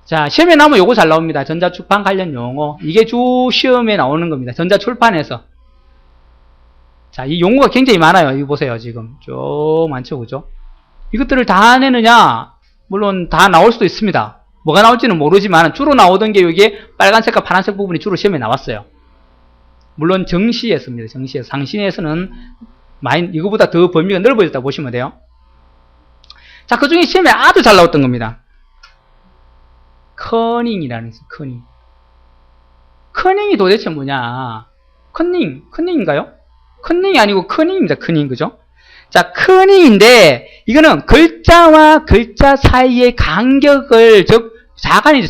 자, 시험에 나오면 요거 잘 나옵니다. 전자출판 관련 용어. 이게 주 시험에 나오는 겁니다. 전자출판에서. 자, 이 용어가 굉장히 많아요. 이거 보세요. 지금 쭉 많죠. 그죠? 이것들을 다 내느냐? 물론 다 나올 수도 있습니다. 뭐가 나올지는 모르지만 주로 나오던 게 여기에 빨간색과 파란색 부분이 주로 시험에 나왔어요. 물론 정시에서입니다. 정시에서. 상시에서는 많이 이거보다 더 범위가 넓어졌다 보시면 돼요. 자, 그 중에 시험에 아주 잘 나왔던 겁니다. 커닝이라는 거. 커닝. 커닝이 도대체 뭐냐? 커닝인가요? 커닝이 아니고 커닝입니다. 커닝. 그죠? 자, 커닝인데 이거는 글자와 글자 사이의 간격을, 즉 자간이죠.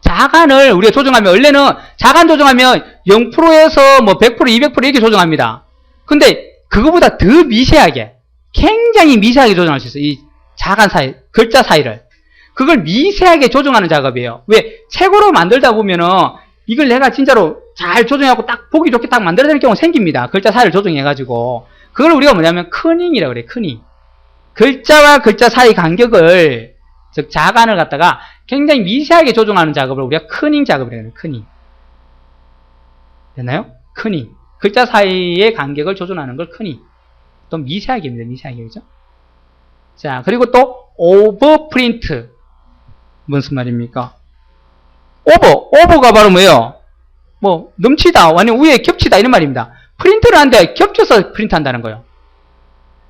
자간을 우리가 조정하면, 원래는 자간 조정하면 0%에서 뭐 100%, 200% 이렇게 조정합니다. 근데 그거보다 더 미세하게, 굉장히 미세하게 조정할 수 있어요. 이 자간 사이, 글자 사이를. 그걸 미세하게 조정하는 작업이에요. 왜? 책으로 만들다 보면은 이걸 내가 진짜로 잘 조정해갖고 딱 보기 좋게 딱 만들어야 되는 경우가 생깁니다. 글자 사이를 조정해가지고. 그걸 우리가 뭐냐면 커닝이라고 그래요. 커닝. 글자와 글자 사이 간격을, 즉 자간을 갖다가 굉장히 미세하게 조정하는 작업을 우리가 커닝 작업이라고 해요. 커닝. 됐나요? 커닝. 글자 사이의 간격을 조정하는 걸 커닝. 또 미세하게 합니다. 미세하게. 그죠? 자, 그리고 또 오버프린트. 무슨 말입니까? 오버가 바로 뭐예요? 뭐 넘치다, 완전 위에 겹치다 이런 말입니다. 프린트를 하는데 겹쳐서 프린트한다는 거예요.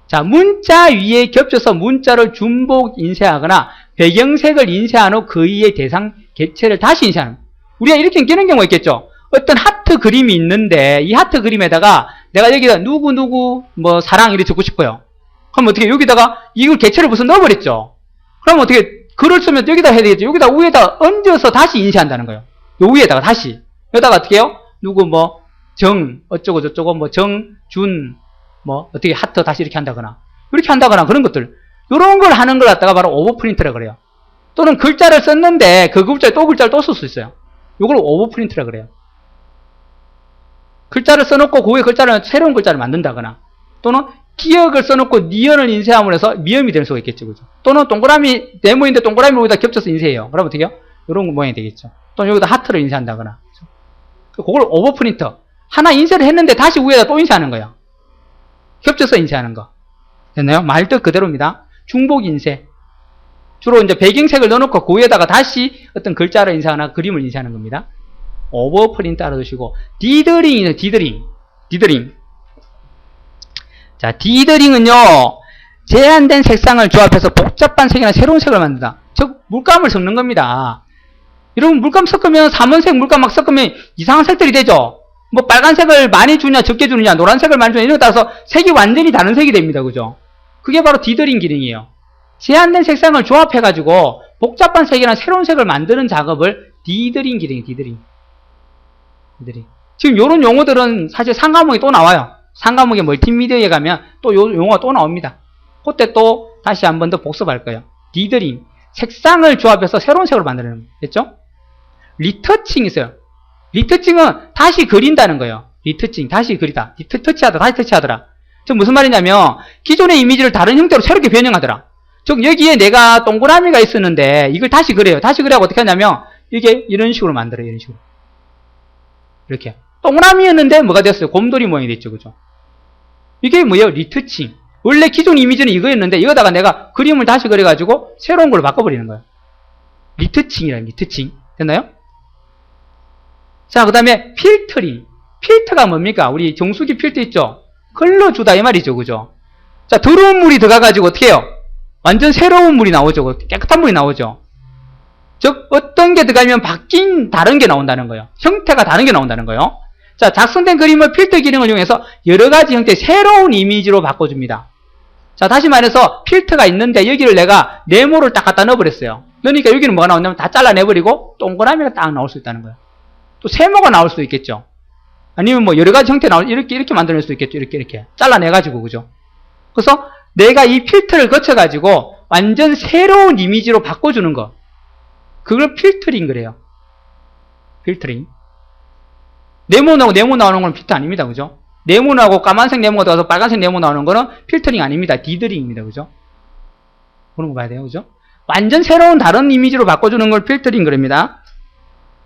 자, 문자 위에 겹쳐서 문자를 중복 인쇄하거나 배경색을 인쇄한 후 그 이의 대상 객체를 다시 인쇄하는. 우리가 이렇게 끼는 경우가 있겠죠. 어떤 하트 그림이 있는데 이 하트 그림에다가 내가 여기다 누구 뭐 사랑 이렇게 적고 싶어요. 그럼 어떻게 여기다가 이걸 객체를 무슨 넣어버렸죠. 그럼 어떻게 글을 쓰면 여기다 해야 되겠죠. 여기다 위에다 얹어서 다시 인쇄한다는 거예요. 요 위에다가 다시. 여기다가 어떻게 해요? 누구 뭐 정 어쩌고 저쩌고 뭐 정준 뭐 어떻게 하트 다시 이렇게 한다거나 이렇게 한다거나 그런 것들, 요런 걸 하는 걸 갖다가 바로 오버프린트라고 그래요. 또는 글자를 썼는데 그 글자에 또 글자를 또 쓸 수 있어요. 요걸 오버프린트라고 그래요. 글자를 써놓고 그 위에 글자를 새로운 글자를 만든다거나, 또는 기역을 써놓고 니언을 인쇄함으로 해서 미음이 될 수가 있겠죠. 그죠? 또는 동그라미 네모인데 동그라미 여기다 겹쳐서 인쇄해요. 그러면 어떻게 해요? 요런 모양이 되겠죠. 또는 여기다 하트를 인쇄한다거나. 그걸 오버프린트. 하나 인쇄를 했는데 다시 위에다 또 인쇄하는 거예요. 겹쳐서 인쇄하는 거. 됐나요? 말뜻 그대로입니다. 중복 인쇄. 주로 이제 배경색을 넣어놓고 그 위에다가 다시 어떤 글자를 인쇄하거나 그림을 인쇄하는 겁니다. 오버프린트 알아두시고, 디더링이에요. 디더링. 자, 디더링은요, 제한된 색상을 조합해서 복잡한 색이나 새로운 색을 만든다. 즉, 물감을 섞는 겁니다. 여러분, 물감 섞으면, 삼원색 물감 막 섞으면 이상한 색들이 되죠? 뭐, 빨간색을 많이 주냐, 적게 주느냐, 노란색을 많이 주냐, 이런 거 따라서 색이 완전히 다른 색이 됩니다. 그죠? 그게 바로 디더링 기능이에요. 제한된 색상을 조합해가지고, 복잡한 색이나 새로운 색을 만드는 작업을 디더링 기능이에요. 디더링. 지금 요런 용어들은 사실 상과목에 또 나와요. 상과목에 멀티미디어에 가면 또 요 용어가 또 나옵니다. 그때 또 다시 한 번 더 복습할 거예요. 디더링. 색상을 조합해서 새로운 색으로 만드는 거. 됐죠? 리터칭이 있어요. 리터칭은 다시 그린다는 거예요. 리터칭. 다시 그리다. 터치하다. 다시 터치하더라. 즉 무슨 말이냐면 기존의 이미지를 다른 형태로 새롭게 변형하더라. 즉 여기에 내가 동그라미가 있었는데 이걸 다시 그려요. 다시 그려고 어떻게 하냐면 이게 이런 식으로 만들어요. 이런 식으로. 이렇게. 동그라미였는데 뭐가 됐어요? 곰돌이 모양이 됐죠. 그죠? 이게 뭐예요? 리터칭. 원래 기존 이미지는 이거였는데 이거다가 내가 그림을 다시 그려가지고 새로운 걸로 바꿔버리는 거예요. 리터칭이라는 리터칭. 됐나요? 자, 그 다음에 필터링. 필터가 뭡니까? 우리 정수기 필터 있죠? 걸러주다 이 말이죠. 그죠? 자, 더러운 물이 들어가가지고 어떻게 해요? 완전 새로운 물이 나오죠. 깨끗한 물이 나오죠. 즉 어떤 게 들어가면 바뀐 다른 게 나온다는 거예요. 형태가 다른 게 나온다는 거예요. 자, 작성된 그림을 필터 기능을 이용해서 여러 가지 형태의 새로운 이미지로 바꿔줍니다. 자, 다시 말해서 필터가 있는데 여기를 내가 네모를 딱 갖다 넣어버렸어요. 그러니까 여기는 뭐가 나오냐면 다 잘라내버리고 동그라미가 딱 나올 수 있다는 거예요. 또 세모가 나올 수도 있겠죠. 아니면 뭐 여러 가지 형태 나올, 이렇게 만들어낼 수도 있겠죠. 이렇게 잘라내가지고. 그죠? 그래서 내가 이 필터를 거쳐가지고 완전 새로운 이미지로 바꿔주는 거. 그걸 필터링 그래요. 필터링. 네모나고 네모 나오는 건 필터 아닙니다. 그죠? 네모나고 까만색 네모가 들어가서 빨간색 네모 나오는 거는 필터링 아닙니다. 디더링입니다. 그죠? 그런 거 봐야 돼요. 그죠? 완전 새로운 다른 이미지로 바꿔주는 걸 필터링 그럽니다.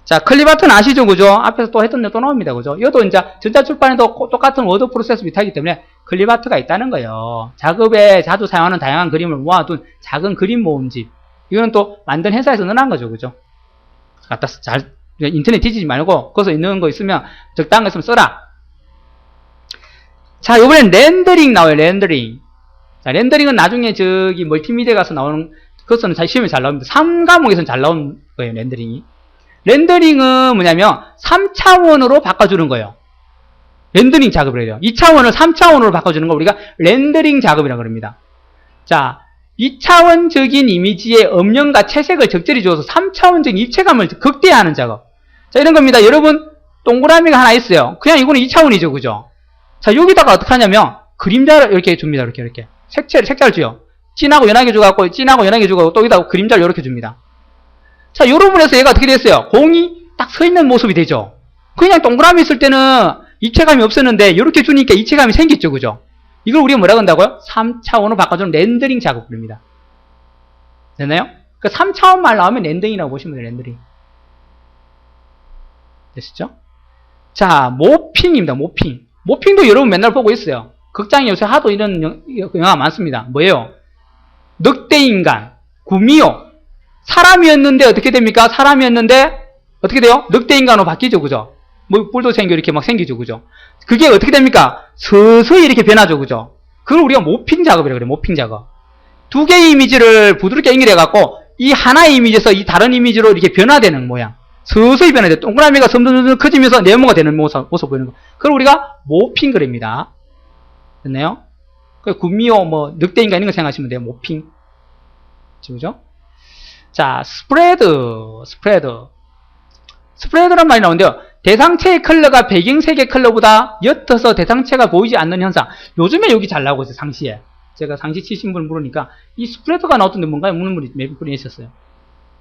자, 클립아트는 아시죠? 그죠? 앞에서 또 했던 데 또 나옵니다. 그죠? 이것도 이제 전자출판에도 똑같은 워드 프로세스 비슷하기 때문에 클립아트가 있다는 거예요. 작업에 자주 사용하는 다양한 그림을 모아둔 작은 그림 모음집. 이거는 또 만든 회사에서 넣어놓은 거죠. 그죠? 갖다 잘, 인터넷 뒤지지 말고, 거기서 있는 거 있으면, 적당한 거 있으면 써라. 자, 요번엔 렌더링 나와요, 렌더링. 자, 렌더링은 나중에 저기 멀티미디어 가서 나오는, 그것은 시험에 잘 나옵니다. 3과목에서는 잘 나온 거예요, 렌더링이. 렌더링은 뭐냐면, 3차원으로 바꿔주는 거예요. 렌더링 작업을 해요. 2차원을 3차원으로 바꿔주는 거 우리가 렌더링 작업이라고 합니다. 자, 2차원적인 이미지의 음영과 채색을 적절히 주어서 3차원적인 입체감을 극대화하는 작업. 자, 이런 겁니다. 여러분, 동그라미가 하나 있어요. 그냥 이거는 2차원이죠. 그죠? 자, 여기다가 어떻게 하냐면, 그림자를 이렇게 줍니다. 이렇게. 색깔을 줘요. 진하고 연하게 줘갖고, 진하고 연하게 주고, 또 여기다가 그림자를 이렇게 줍니다. 자, 요런 부분에서 얘가 어떻게 됐어요? 공이 딱 서 있는 모습이 되죠? 그냥 동그라미 있을 때는 입체감이 없었는데, 이렇게 주니까 입체감이 생겼죠. 그죠? 이걸 우리가 뭐라고 한다고요? 3차원으로 바꿔주는 렌더링 작업입니다. 됐나요? 그 3차원만 나오면 렌더링이라고 보시면 돼요. 렌더링. 됐죠? 자, 모핑입니다. 모핑. 모핑도 여러분 맨날 보고 있어요. 극장에 요새 하도 이런 영화가 많습니다. 뭐예요? 늑대인간, 구미호. 사람이었는데 어떻게 됩니까? 사람이었는데 어떻게 돼요? 늑대인간으로 바뀌죠. 그죠? 뭐 뿔도 생겨 이렇게 막 생기죠. 그죠? 그게 어떻게 됩니까? 서서히 이렇게 변하죠. 그죠? 그걸 우리가 모핑 작업이라고 그래요. 모핑 작업. 두 개의 이미지를 부드럽게 연결해 갖고 이 하나의 이미지에서 이 다른 이미지로 이렇게 변화되는 모양. 서서히 변화돼요. 동그라미가 점점 커지면서 네모가 되는 모습 보이는 거. 그걸 우리가 모핑 그립니다. 됐나요? 그 구미호 뭐 늑대인간 이런 거 생각하시면 돼요. 모핑. 그죠? 자, 스프레드란 말이 나오는데요. 대상체의 컬러가 배경색의 컬러보다 옅어서 대상체가 보이지 않는 현상. 요즘에 여기 잘 나오고 있어요. 상시에. 제가 상시 치신 분 물으니까 이 스프레드가 나왔던데 뭔가요? 묻는 분이 몇 분이 있었어요.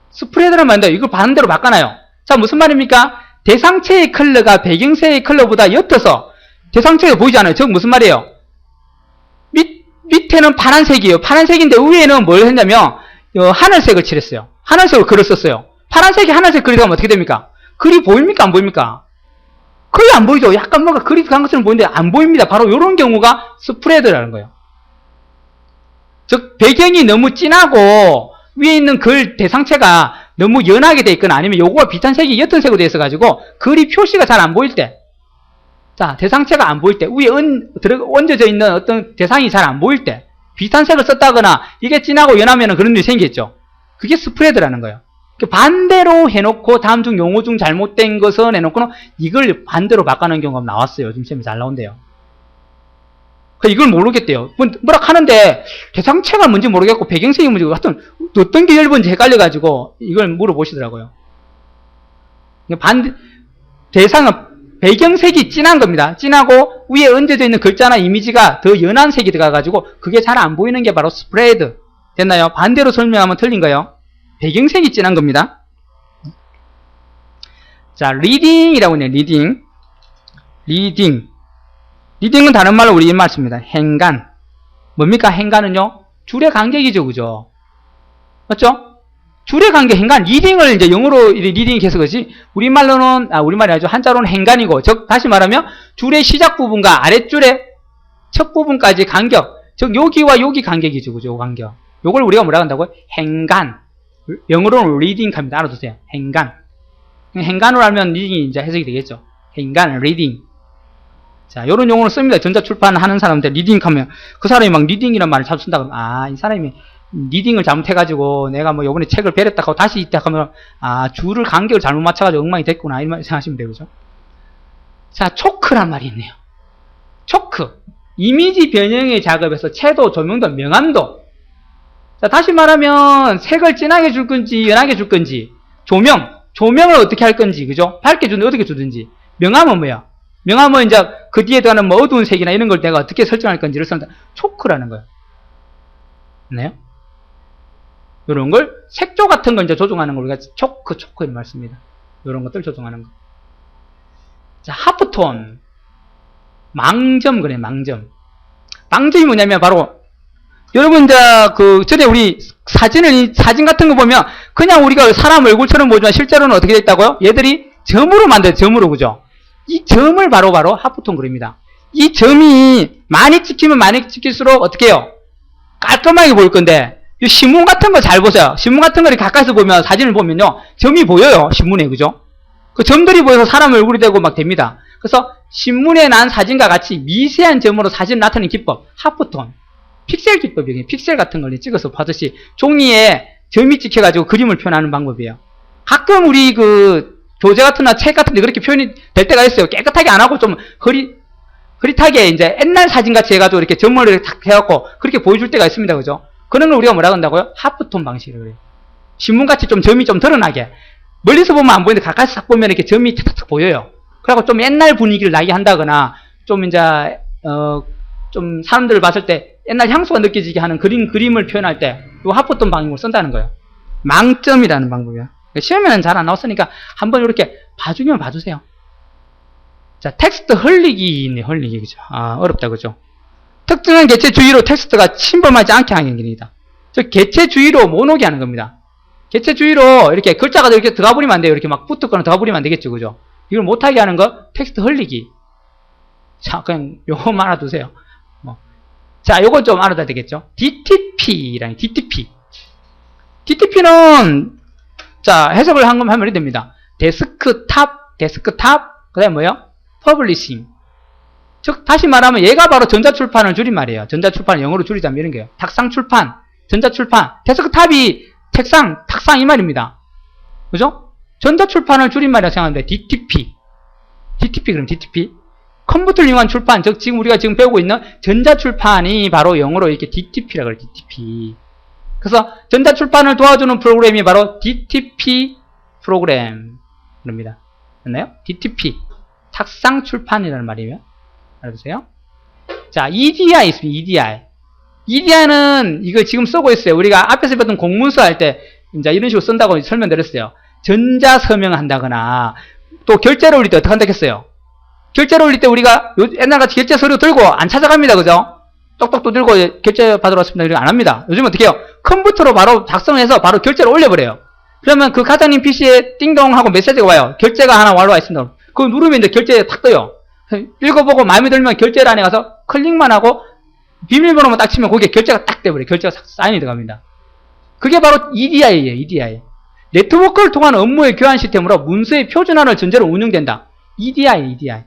스프레드란 말인데 이걸 반대로 바꿔놔요. 자, 무슨 말입니까? 대상체의 컬러가 배경색의 컬러보다 옅어서 대상체가 보이지 않아요. 즉 무슨 말이에요? 밑에는 파란색이에요. 파란색인데 위에는 뭘 했냐면 하늘색을 칠했어요. 하늘색을 글을 썼어요. 파란색이 하늘색 글이 가면 어떻게 됩니까? 글이 보입니까? 안 보입니까? 거의 안 보이죠. 약간 뭔가 글이 간 것처럼 보이는데 안 보입니다. 바로 이런 경우가 스프레드라는 거예요. 즉 배경이 너무 진하고 위에 있는 글 대상체가 너무 연하게 돼 있거나 아니면 요거와 비슷한 색이 옅은 색으로 돼 있어 가지고 글이 표시가 잘 안 보일 때, 자 대상체가 안 보일 때, 위에 얹어져 있는 어떤 대상이 잘 안 보일 때 비슷한 색을 썼다거나 이게 진하고 연하면 그런 일이 생기겠죠. 그게 스프레드라는 거예요. 반대로 해놓고 다음 중 용어 중 잘못된 것은 해놓고는 이걸 반대로 바꿔놓은 경우가 나왔어요. 요즘 시험에 잘 나온대요. 이걸 모르겠대요. 뭐라 하는데 대상체가 뭔지 모르겠고 배경색이 뭔지 하여튼 어떤 게 얇은지 헷갈려가지고 이걸 물어보시더라고요. 대상은 배경색이 진한 겁니다. 진하고 위에 얹어져 있는 글자나 이미지가 더 연한 색이 들어가가지고 그게 잘 안 보이는 게 바로 스프레드. 됐나요? 반대로 설명하면 틀린 거예요. 배경색이 진한 겁니다. 자, 리딩이라고 해요. 리딩은 다른 말로 우리 입말 씁니다. 행간. 뭡니까? 행간은요? 줄의 간격이죠. 그죠? 맞죠? 줄의 간격, 행간. 리딩을 이제 영어로 리딩이 계속 그지 우리말로는, 우리말이 아니죠. 한자로는 행간이고, 즉, 다시 말하면, 줄의 시작 부분과 아랫줄의 첫 부분까지 간격. 즉, 여기와 여기 간격이죠. 그죠? 간격. 요걸 우리가 뭐라고 한다고요? 행간. 영어로는 리딩 합니다. 알아두세요. 행간. 행간으로 하면 리딩이 이제 해석이 되겠죠. 행간, 리딩. 자, 요런 용어를 씁니다. 전자출판 하는 사람한테 리딩 하면, 그 사람이 막 리딩이란 말을 자주 쓴다 그러면, 이 사람이 리딩을 잘못해가지고, 내가 뭐 요번에 책을 베렸다 하고 다시 있다 하면, 줄을 간격을 잘못 맞춰가지고 엉망이 됐구나. 이런 말 생각하시면 돼요. 그죠? 자, 초크란 말이 있네요. 초크. 이미지 변형의 작업에서 채도, 조명도, 명암도. 자, 다시 말하면, 색을 진하게 줄 건지, 연하게 줄 건지, 조명을 어떻게 할 건지, 그죠? 밝게 주든지, 어떻게 주든지. 명암은 뭐야? 명암은 이제 그 뒤에 들어가는 뭐 어두운 색이나 이런 걸 내가 어떻게 설정할 건지를 쓴다. 초크라는 거예요. 네? 이런 걸, 색조 같은 걸 이제 조정하는 걸 우리가 초크 이런 말 씁니다. 이런 것들 조정하는 거. 자, 하프톤. 망점, 그래, 망점. 망점이 뭐냐면 바로, 여러분, 전에 우리 사진 같은 거 보면, 그냥 우리가 사람 얼굴처럼 보지만 실제로는 어떻게 돼 있다고요? 얘들이 점으로 만들어요, 점으로, 그죠? 이 점을 바로 하프톤 그립니다. 이 점이 많이 찍히면 많이 찍힐수록 어떻게 해요? 깔끔하게 보일 건데, 이 신문 같은 거 잘 보세요. 신문 같은 거를 가까이서 보면, 사진을 보면요, 점이 보여요, 신문에, 그죠? 그 점들이 보여서 사람 얼굴이 되고 막 됩니다. 그래서 신문에 난 사진과 같이 미세한 점으로 사진을 나타내는 기법, 하프톤. 픽셀 기법이에요. 픽셀 같은 걸 찍어서 봐듯이 종이에 점이 찍혀가지고 그림을 표현하는 방법이에요. 가끔 우리 교재 같은 책 같은 데 그렇게 표현이 될 때가 있어요. 깨끗하게 안 하고 좀 흐릿하게 이제 옛날 사진 같이 해가지고 이렇게 점을 이렇게 탁 해갖고 그렇게 보여줄 때가 있습니다. 그죠? 그런 걸 우리가 뭐라 한다고요? 하프톤 방식이라고 그래요. 신문같이 좀 점이 좀 드러나게. 멀리서 보면 안 보이는데 가까이서 딱 보면 이렇게 점이 탁탁 보여요. 그래갖고 좀 옛날 분위기를 나게 한다거나 좀 이제 좀 사람들을 봤을 때 옛날 향수가 느껴지게 하는 그림을 표현할 때 이 하프톤 방식을 쓴다는 거예요. 망점이라는 방법이에요. 시험에는 잘 안 나왔으니까 한번 이렇게 봐주면 봐주세요. 자, 텍스트 흘리기 있네, 흘리기. 그죠? 어렵다, 그죠? 특정한 개체 주위로 텍스트가 침범하지 않게 하는 겁니다. 즉, 개체 주위로 못 오게 하는 겁니다. 개체 주위로 이렇게 글자가 이렇게 들어가 버리면 안 돼요. 이렇게 막 붙었거나 들어가 버리면 안 되겠죠, 그죠? 이걸 못하게 하는 거, 텍스트 흘리기. 자, 그냥 요거만 알아두세요. 자, 요거 좀 알아둬야 되겠죠? DTP라는 DTP. DTP는 자, 해석을 하면 이렇게 됩니다. 데스크탑, 그 다음에 뭐요? 퍼블리싱. 즉, 다시 말하면 얘가 바로 전자출판을 줄인 말이에요. 전자출판을 영어로 줄이자면 이런 거예요. 탁상출판, 전자출판. 데스크탑이 책상, 탁상 이 말입니다. 그죠? 전자출판을 줄인 말이라고 생각하는데 DTP. DTP 그럼 DTP. 컴퓨터를 이용한 출판, 즉 지금 우리가 지금 배우고 있는 전자출판이 바로 영어로 이렇게 DTP라고 해요. DTP. 그래서 전자출판을 도와주는 프로그램이 바로 DTP 프로그램입니다. 됐나요? DTP. 탁상출판이라는 말이에요. 알아두세요. 자, EDI 있습니다. EDI. EDI는 이거 지금 쓰고 있어요. 우리가 앞에서 배웠던 공문서 할 때 이제 이런 식으로 쓴다고 설명드렸어요. 전자서명을 한다거나 또 결제를 올릴 때 어떻게 한다고 했어요? 결제를 올릴 때 우리가 옛날같이 결제 서류 들고 안 찾아갑니다. 그죠? 똑똑똑 들고 결제 받으러 왔습니다. 이렇게 안 합니다. 요즘 어떻게 해요? 컴퓨터로 바로 작성해서 바로 결제를 올려버려요. 그러면 그 과장님 PC에 띵동 하고 메시지가 와요. 결제가 하나 완료가 있습니다. 그거 누르면 이제 결제 탁 떠요. 읽어보고 마음에 들면 결제란에 가서 클릭만 하고 비밀번호만 딱 치면 거기에 결제가 딱 돼버려요. 결제가 사인이 들어갑니다. 그게 바로 EDI예요. EDI. 네트워크를 통한 업무의 교환 시스템으로 문서의 표준화를 전제로 운영된다. EDI.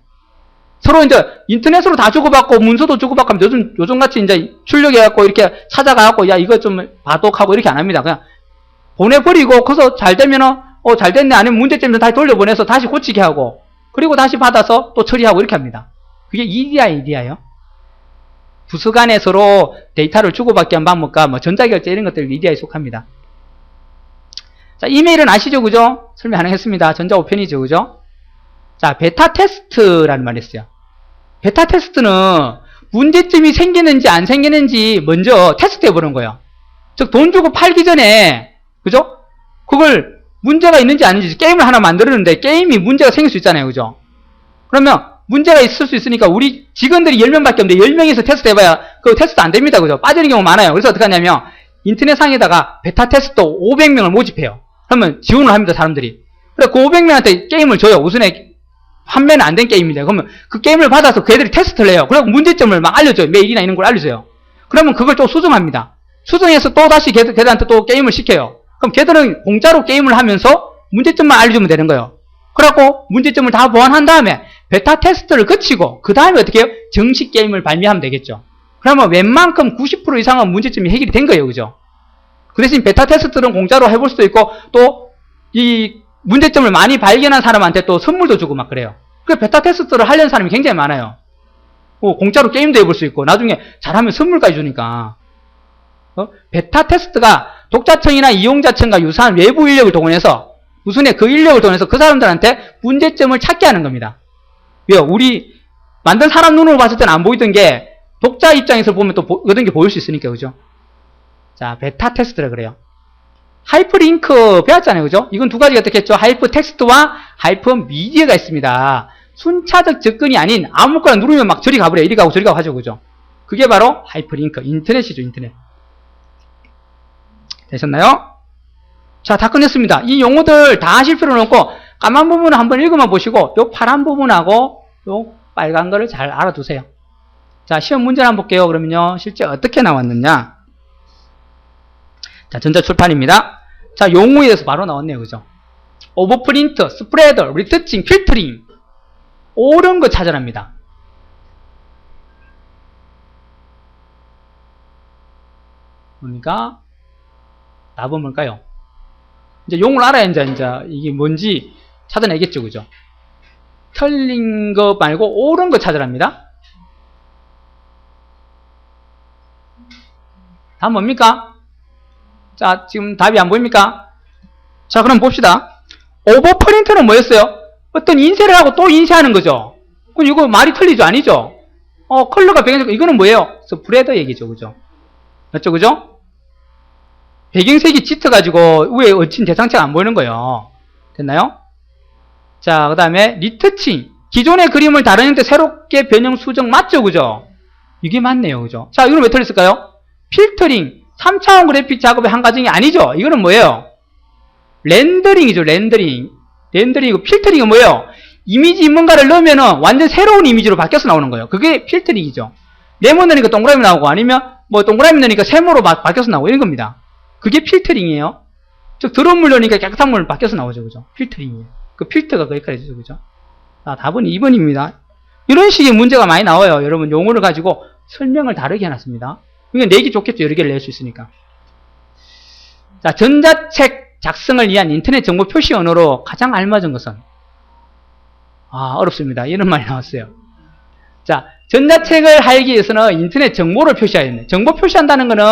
서로 이제 인터넷으로 다 주고받고 문서도 주고받고 하면 요즘같이 이제 출력해갖고 이렇게 찾아가갖고 야 이거 좀 봐독하고 이렇게 안 합니다. 그냥 보내버리고 거기서 잘 되면은 잘 됐네 아니면 문제점을 다시 돌려보내서 다시 고치게 하고 그리고 다시 받아서 또 처리하고 이렇게 합니다. 그게 EDI요. 부서 간에 서로 데이터를 주고받게 한 방법과 뭐 전자결제 이런 것들 EDI에 속합니다. 자, 이메일은 아시죠? 그죠? 설명 안 하겠습니다. 전자우편이죠. 그죠? 자, 베타 테스트라는 말이 있어요. 베타 테스트는 문제점이 생기는지 안 생기는지 먼저 테스트 해보는 거예요. 즉, 돈 주고 팔기 전에, 그죠? 그걸 문제가 있는지 아닌지 게임을 하나 만들었는데 게임이 문제가 생길 수 있잖아요. 그죠? 그러면 문제가 있을 수 있으니까 우리 직원들이 10명밖에 없는데 10명에서 테스트 해봐야 그 테스트 안 됩니다. 그죠? 빠지는 경우 많아요. 그래서 어떻게 하냐면 인터넷상에다가 베타 테스트 500명을 모집해요. 그러면 지원을 합니다. 사람들이. 그래 그 500명한테 게임을 줘요. 우선에 판매는 안 된 게임입니다. 그러면 그 게임을 받아서 그 애들이 테스트를 해요. 그리고 문제점을 막 알려줘요. 메일이나 이런 걸 알려줘요. 그러면 그걸 또 수정합니다. 수정해서 또 다시 걔들한테 또 게임을 시켜요. 그럼 걔들은 공짜로 게임을 하면서 문제점만 알려주면 되는 거예요. 그래갖고 문제점을 다 보완한 다음에 베타 테스트를 거치고 그 다음에 어떻게 해요? 정식 게임을 발매하면 되겠죠. 그러면 웬만큼 90% 이상은 문제점이 해결이 된 거예요. 그죠? 그 대신 베타 테스트는 공짜로 해볼 수도 있고 또 이 문제점을 많이 발견한 사람한테 또 선물도 주고 막 그래요. 그 베타 테스트를 하려는 사람이 굉장히 많아요. 공짜로 게임도 해볼 수 있고 나중에 잘하면 선물까지 주니까. 베타 테스트가 독자층이나 이용자층과 유사한 외부 인력을 동원해서 우선에 그 인력을 동원해서 그 사람들한테 문제점을 찾게 하는 겁니다. 왜요? 우리 만든 사람 눈으로 봤을 때는 안 보이던 게 독자 입장에서 보면 또 어떤 게 보일 수 있으니까. 그죠? 자, 베타 테스트라 그래요. 하이퍼링크 배웠잖아요. 그죠? 이건 두 가지가 어떻게 했죠? 하이퍼텍스트와 하이퍼미디어가 있습니다. 순차적 접근이 아닌 아무거나 누르면 막 저리 가버려요. 이리 가고 저리 가고 하죠. 그죠? 그게 바로 하이퍼링크. 인터넷이죠. 인터넷. 되셨나요? 자, 다 끝냈습니다. 이 용어들 다 하실 필요는 없고 까만 부분을 한번 읽어만 보시고 요 파란 부분하고 요 빨간 거를 잘 알아두세요. 자, 시험 문제를 한번 볼게요. 그러면요, 실제 어떻게 나왔느냐. 자, 전자출판입니다. 자, 용어에 대해서 바로 나왔네요. 그죠? 오버프린트, 스프레더, 리터칭, 필터링. 옳은 거 찾아랍니다. 뭡니까? 답은 뭘까요? 이제 용어를 알아야 이제 이게 뭔지 찾아내겠죠. 그죠? 틀린 거 말고 옳은 거 찾으랍니다. 답 뭡니까? 자, 지금 답이 안 보입니까? 자, 그럼 봅시다. 오버프린트는 뭐였어요? 어떤 인쇄를 하고 또 인쇄하는 거죠. 그럼 이거 말이 틀리죠? 아니죠? 컬러가 배경색, 이거는 뭐예요? 스프레더 얘기죠. 그죠? 맞죠? 그죠? 배경색이 짙어가지고 위에 얹힌 대상체가 안 보이는 거예요. 됐나요? 자, 그 다음에 리터칭. 기존의 그림을 다른 형태 새롭게 변형 수정 맞죠? 그죠? 이게 맞네요. 그죠? 자, 이건 왜 틀렸을까요? 필터링. 3차원 그래픽 작업의 한 과정이 아니죠? 이거는 뭐예요? 렌더링이죠. 렌더링. 렌더링이고 필터링은 뭐예요? 이미지 뭔가를 넣으면은 완전 새로운 이미지로 바뀌어서 나오는 거예요. 그게 필터링이죠. 네모 넣으니까 동그라미 나오고 아니면 뭐 동그라미 넣으니까 세모로 바뀌어서 나오고 이런 겁니다. 그게 필터링이에요. 즉 더러운 물 넣으니까 깨끗한 물 바뀌어서 나오죠. 그죠? 필터링이에요. 그 필터가 그 역할이죠. 그죠? 자, 답은 2번입니다. 이런 식의 문제가 많이 나와요. 여러분 용어를 가지고 설명을 다르게 해놨습니다. 그러니까 내기 좋겠죠. 여러 개를 낼 수 있으니까. 자, 전자책 작성을 위한 인터넷 정보 표시 언어로 가장 알맞은 것은? 어렵습니다. 이런 말이 나왔어요. 자, 전자책을 하기 위해서는 인터넷 정보를 표시해야 됩니다. 정보 표시한다는 거는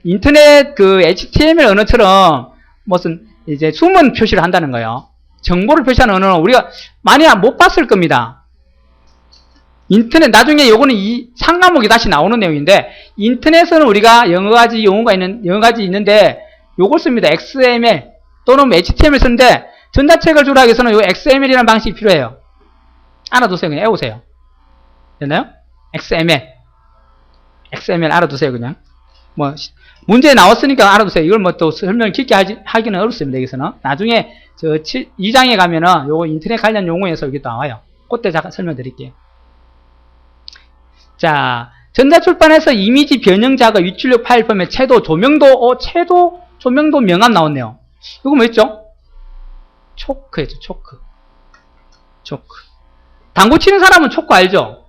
인터넷 그 HTML 언어처럼 무슨 이제 숨은 표시를 한다는 거예요. 정보를 표시하는 언어는 우리가 많이 못 봤을 겁니다. 인터넷, 나중에 요거는 이 상과목이 다시 나오는 내용인데, 인터넷은 우리가 여러 가지 있는데, 요걸 씁니다. XML 또는 HTML 쓰는데, 전자책을 조작하기 위해서는 요 XML이라는 방식이 필요해요. 알아두세요. 그냥 외우세요. 됐나요? XML 알아두세요. 그냥. 뭐, 문제에 나왔으니까 알아두세요. 이걸 뭐 또 설명을 깊게 하기는 어렵습니다. 여기서는. 나중에 저 2장에 가면은 요거 인터넷 관련 용어에서 이게 또 나와요. 그때 잠깐 설명드릴게요. 자, 전자출판에서 이미지 변형 작업, 위출력 파일 포맷, 채도, 조명도, 조명도 명암 나왔네요. 이거 뭐였죠? 초크였죠, 초크. 당구 치는 사람은 초크 알죠?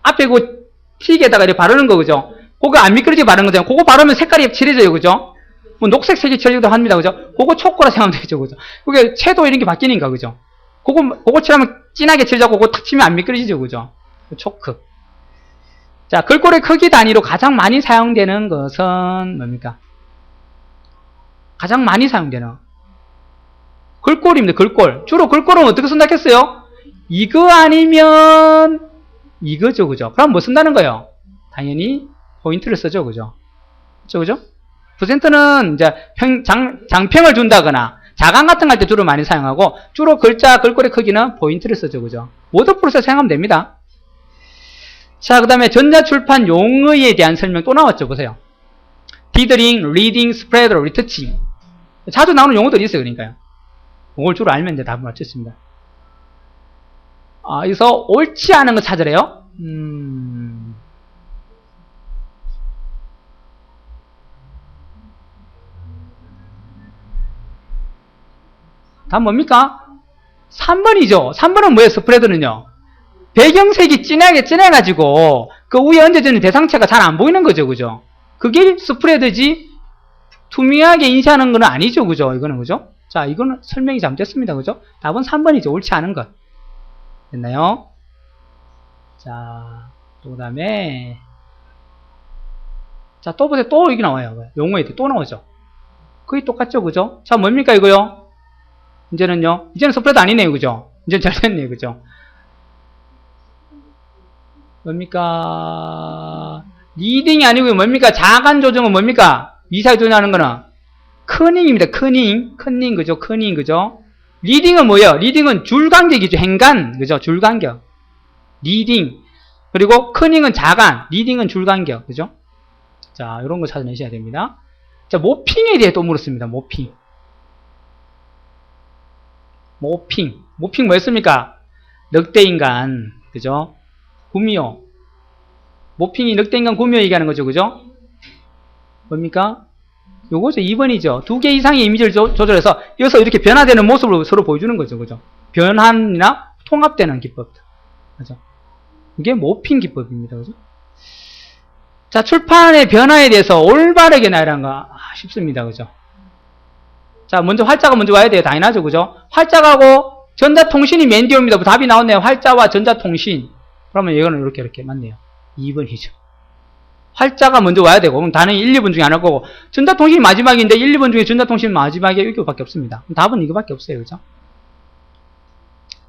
앞에 그 틱에다가 이렇게 바르는 거, 그죠? 그거 안 미끄러지게 바르는 거잖아요. 그거 바르면 색깔이 칠해져요, 그죠? 뭐 녹색 색이 칠해지기도 합니다, 그죠? 그거 초크라 생각하면 되죠, 그죠? 그게 채도 이런 게 바뀌니까, 그죠? 그거 칠하면 진하게 칠자고 그거 탁 치면 안 미끄러지죠, 그죠? 초크. 자, 글꼴의 크기 단위로 가장 많이 사용되는 것은 뭡니까? 가장 많이 사용되는 글꼴입니다. 글꼴. 주로 글꼴은 어떻게 쓴다겠어요? 이거 아니면 이거죠. 그죠? 그럼 뭐 쓴다는 거예요? 당연히 포인트를 쓰죠. 그죠? 그죠? 퍼센트는 이제 장평을 준다거나 자강 같은 거 할 때 주로 많이 사용하고, 주로 글꼴의 크기는 포인트를 쓰죠. 그죠? 워드프로세서 사용하면 됩니다. 자, 그 다음에 전자출판 용어에 대한 설명 또 나왔죠. 보세요. 디더링, 리딩, 스프레더, 리터칭. 자주 나오는 용어들이 있어요. 그러니까요. 그걸 주로 알면 이제 답을 맞췄습니다. 여기서 옳지 않은 거 찾으래요. 답 뭡니까? 3번이죠. 3번은 뭐예요? 스프레더는요. 배경색이 진해가지고 그 위에 얹어지는 대상체가 잘 안 보이는 거죠. 그죠? 그게 스프레드지 투명하게 인쇄하는 건 아니죠. 그죠? 이거는 그죠? 자, 이거는 설명이 잘못됐습니다. 그죠? 답은 3번이죠. 옳지 않은 것. 됐나요? 자, 또 그다음에 자, 또 보세요. 또 이게 나와요. 용어에 또 나오죠. 거의 똑같죠. 그죠? 자, 뭡니까 이거요? 이제는 스프레드 아니네요. 그죠? 이제는 잘 됐네요. 그죠? 뭡니까? 리딩이 아니고 뭡니까? 자간 조정은 뭡니까? 미사일 조정하는 거는 커닝입니다. 커닝, 그죠? 커닝, 그죠? 리딩은 뭐예요? 리딩은 줄간격이죠. 행간, 그죠? 줄간격. 리딩. 그리고 커닝은 자간, 리딩은 줄간격, 그죠? 자, 이런 거 찾아내셔야 됩니다. 자, 모핑에 대해 또 물었습니다. 모핑. 모핑 뭐였습니까? 늑대인간, 그죠? 구미호. 모핑이 늑대인간 구미호 얘기하는 거죠, 그죠? 뭡니까? 요거죠, 2번이죠. 2개 이상의 이미지를 조절해서 여기서 이렇게 변화되는 모습을 서로 보여주는 거죠, 그죠? 변환이나 통합되는 기법. 그죠? 이게 모핑 기법입니다, 그죠? 자, 출판의 변화에 대해서 올바르게 나열한가 싶습니다, 그죠? 자, 먼저 활자가 먼저 와야 돼요. 당연하죠, 그죠? 활자하고 전자통신이 맨 뒤입니다. 답이 나왔네요. 활자와 전자통신. 그러면 이거는 이렇게 맞네요. 2번이죠. 활자가 먼저 와야 되고, 그럼 단어는 1, 2번 중에 하나일 거고, 전자통신이 마지막인데 1, 2번 중에 전자통신 마지막에 이거밖에 없습니다. 답은 이거밖에 없어요, 그죠?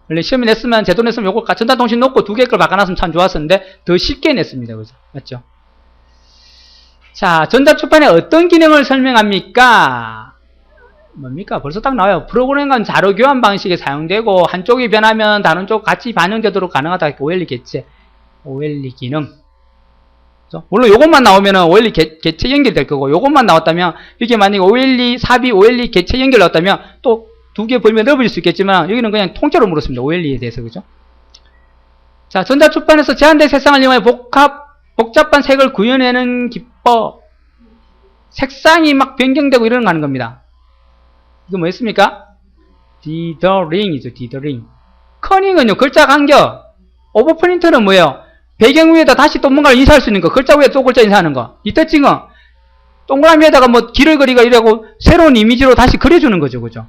원래 시험에 냈으면, 제도 냈으면 요거 전자통신 놓고 2개 걸 바꿔놨으면 참 좋았었는데, 더 쉽게 냈습니다, 그죠? 맞죠? 자, 전자출판의 어떤 기능을 설명합니까? 뭡니까? 벌써 딱 나와요. 프로그램 간 자료 교환 방식에 사용되고, 한쪽이 변하면 다른 쪽 같이 반영되도록 가능하다. OLE 개체. OLE 기능. 그죠? 물론 요것만 나오면은 OLE 개체 연결될 거고, 요것만 나왔다면, 이게 만약에 OLE 삽입, OLE 개체 연결 나왔다면, 또 2개 벌면 넓어질 수 있겠지만, 여기는 그냥 통째로 물었습니다. OLE에 대해서. 그죠? 자, 전자출판에서 제한된 색상을 이용해 복잡한 색을 구현해내는 기법. 색상이 막 변경되고 이러는 거 하는 겁니다. 이거 뭐였습니까? 디더링이죠, 디더링. 커닝은요, 글자 간격. 오버프린트는 뭐예요? 배경 위에다 다시 또 뭔가를 인쇄할 수 있는 거. 글자 위에 또 글자 인쇄하는 거. 리터칭은 동그라미에다가 뭐 길을 그리가 이러고 새로운 이미지로 다시 그려주는 거죠, 그죠?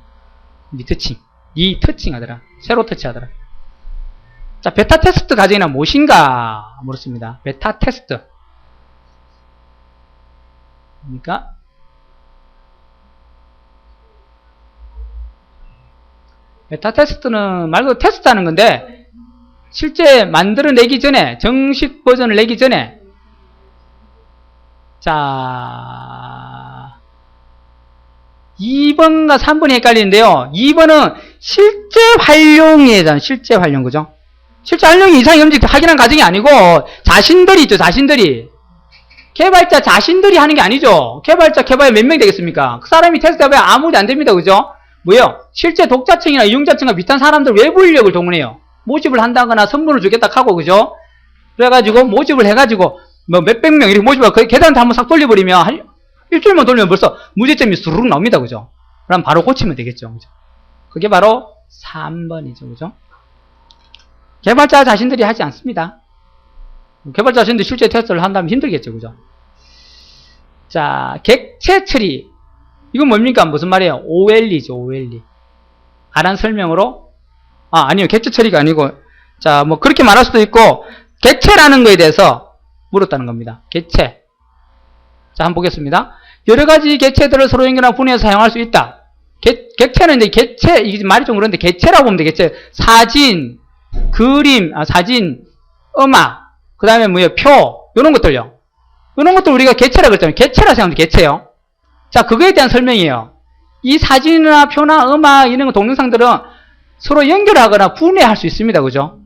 리터칭 하더라. 새로 터치하더라. 자, 베타 테스트 과정이란 무엇인가 물었습니다. 베타 테스트. 뭡니까? 베타 테스트는 말 그대로 테스트하는 건데, 실제 만들어내기 전에, 정식 버전을 내기 전에, 자, 2번과 3번이 헷갈리는데요. 2번은 실제 활용이잖아요. 실제 활용, 그죠? 실제 활용이 이상이 없는지 확인한 과정이 아니고, 자신들이 있죠, 자신들이. 개발자 자신들이 하는 게 아니죠. 개발자 몇 명 되겠습니까? 그 사람이 테스트해봐야 아무도 안 됩니다, 그죠? 뭐요? 실제 독자층이나 이용자층과 비슷한 사람들 외부 인력을 동원해요. 모집을 한다거나 선물을 주겠다 하고, 그죠? 그래가지고 모집을 해가지고 뭐 몇백 명 이렇게 모집하고 그 계단을 한번 싹 돌려버리면 일주일만 돌리면 벌써 문제점이 수르륵 나옵니다, 그죠? 그럼 바로 고치면 되겠죠, 그죠? 그게 바로 3번이죠, 그죠? 개발자 자신들이 하지 않습니다. 개발자 자신들이 실제 테스트를 한다면 힘들겠죠, 그죠? 자, 객체 처리. 이건 뭡니까? 무슨 말이에요? OLE죠, OLE. 간단 설명으로? 아니요. 객체 처리가 아니고, 자, 뭐, 그렇게 말할 수도 있고, 객체라는 거에 대해서 물었다는 겁니다. 객체. 자, 한번 보겠습니다. 여러 가지 객체들을 서로 연결하고 분해해서 사용할 수 있다. 객체는 이제 객체, 이게 말이 좀 그런데 객체라고 보면 되겠죠. 사진, 그림, 사진, 음악, 그 다음에 뭐예요? 표, 요런 것들요. 요런 것들 우리가 객체라고 했잖아요. 객체라 생각하면 객체요. 자, 그거에 대한 설명이에요. 이 사진이나 표나 음악, 이런 거 동영상들은 서로 연결하거나 분해할 수 있습니다. 그죠?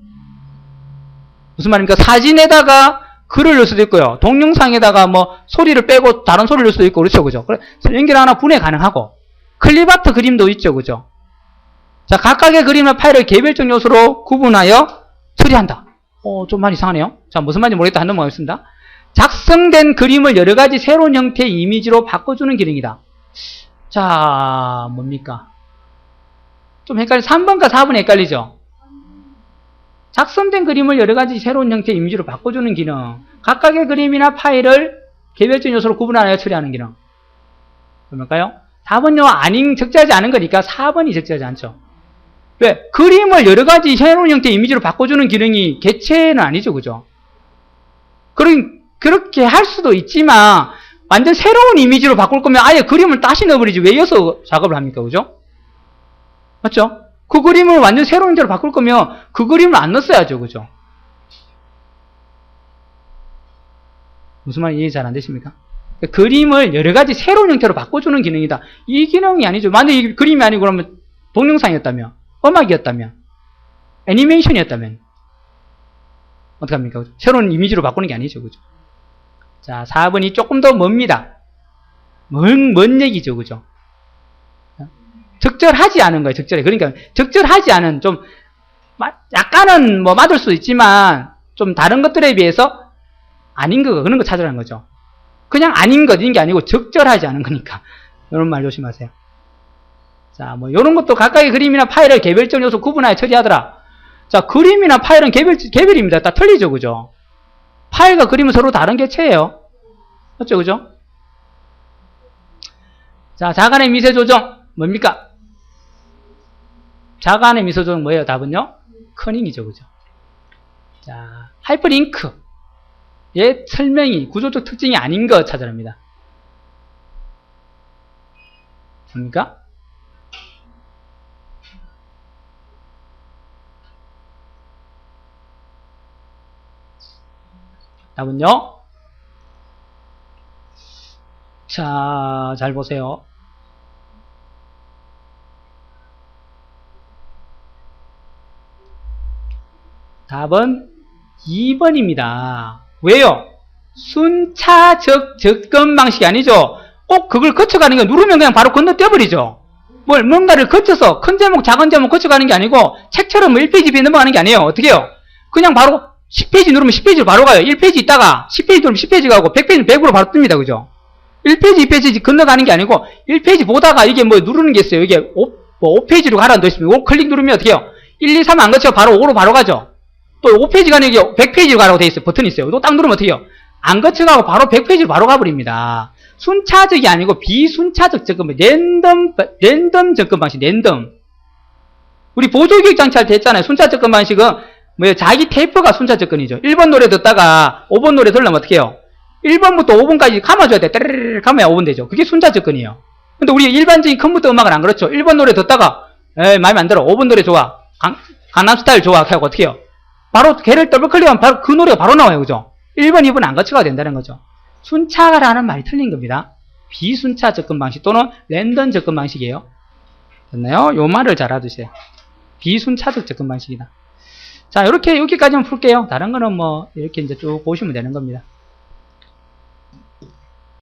무슨 말입니까? 사진에다가 글을 넣을 수도 있고요. 동영상에다가 뭐 소리를 빼고 다른 소리를 넣을 수도 있고, 그렇죠. 그죠? 그래서 연결하나 분해 가능하고. 클립아트 그림도 있죠. 그죠? 자, 각각의 그림이나 파일을 개별적 요소로 구분하여 처리한다. 좀 많이 이상하네요. 자, 무슨 말인지 모르겠다. 한 넘어가겠습니다. 작성된 그림을 여러 가지 새로운 형태의 이미지로 바꿔주는 기능이다. 자, 뭡니까? 좀 3번과 4번 헷갈리죠? 작성된 그림을 여러 가지 새로운 형태의 이미지로 바꿔주는 기능. 각각의 그림이나 파일을 개별적 요소로 구분하여 처리하는 기능. 그럴까요? 4번요, 적절하지 않은 거니까 4번이 적절하지 않죠. 왜? 그림을 여러 가지 새로운 형태의 이미지로 바꿔주는 기능이 객체는 아니죠, 그죠? 그렇게 할 수도 있지만, 완전 새로운 이미지로 바꿀 거면 아예 그림을 다시 넣어버리지. 왜 이어서 작업을 합니까? 그죠? 맞죠? 그 그림을 완전 새로운 형태로 바꿀 거면 그 그림을 안 넣었어야죠. 그죠? 무슨 말인지 이해 잘 안 되십니까? 그림을 여러 가지 새로운 형태로 바꿔주는 기능이다. 이 기능이 아니죠. 만약에 이 그림이 아니고 그러면 동영상이었다면, 음악이었다면, 애니메이션이었다면, 어떡합니까? 새로운 이미지로 바꾸는 게 아니죠. 그죠? 자, 4번이 조금 더 멉니다. 뭔 얘기죠, 그죠? 적절하지 않은 거예요, 적절해. 그러니까, 적절하지 않은, 좀, 약간은 뭐 맞을 수 있지만, 좀 다른 것들에 비해서 아닌 거, 그런 거 찾으라는 거죠. 그냥 아닌 것인 게 아니고, 적절하지 않은 거니까. 이런 말 조심하세요. 자, 뭐, 요런 것도 각각의 그림이나 파일을 개별적 요소 구분하여 처리하더라. 자, 그림이나 파일은 개별입니다. 다 틀리죠, 그죠? 파일과 그림은 서로 다른 개체예요. 맞죠, 그죠? 자, 자간의 미세 조정, 뭡니까? 자간의 미세 조정 뭐예요, 답은요? 커닝이죠, 그죠? 자, 하이퍼링크의 설명이 구조적 특징이 아닌 것 찾아냅니다. 뭡니까? 답은요? 자, 잘 보세요. 답은 2번입니다. 왜요? 순차적 접근 방식이 아니죠. 꼭 그걸 거쳐가는 게 누르면 그냥 바로 건너뛰어버리죠. 뭔가를 거쳐서 큰 제목, 작은 제목 거쳐가는 게 아니고 책처럼 뭐 1페이지 비에 넘어가는 게 아니에요. 어떻게 해요? 그냥 바로 10페이지 누르면 10페이지로 바로 가요. 1페이지 있다가 10페이지 누르면 10페이지 가고 100페이지는 100으로 바로 뜹니다. 그죠? 1페이지, 2페이지 건너가는 게 아니고 1페이지 보다가 이게 뭐 누르는 게 있어요. 이게 5페이지로 가라는 도 있으면 5 클릭 누르면 어떻게 해요? 1, 2, 3 안 거쳐 바로 5로 바로 가죠. 또 5페이지 가는 게 100페이지로 가라고 돼 있어요. 버튼이 있어요. 또 딱 누르면 어떻게 해요? 안 거쳐가고 바로 100페이지로 바로 가버립니다. 순차적이 아니고 비순차적 접근, 랜덤 접근 방식, 랜덤. 우리 보조교육 장치할 때 했잖아요. 순차 접근 방식은 뭐예요? 자기 테이프가 순차 접근이죠. 1번 노래 듣다가 5번 노래 들으려면 어떻게 해요? 1번부터 5번까지 감아줘야 돼. 따르르르 감아야 5번 되죠. 그게 순차 접근이에요. 근데 우리 일반적인 컴퓨터 음악은 안 그렇죠. 1번 노래 듣다가 마음에 안 들어. 5번 노래 좋아. 강남스타일 좋아. 하고 어떻게 해요? 바로 걔를 더블 클릭하면 바로 그 노래가 바로 나와요. 그죠? 1번, 2번 안 거쳐가 된다는 거죠. 순차라는 말이 틀린 겁니다. 비순차 접근 방식 또는 랜덤 접근 방식이에요. 됐나요? 요 말을 잘 알아두세요. 비순차적 접근 방식이다. 자, 이렇게 여기까지만 풀게요. 다른 거는 뭐 이렇게 이제 쭉 보시면 되는 겁니다.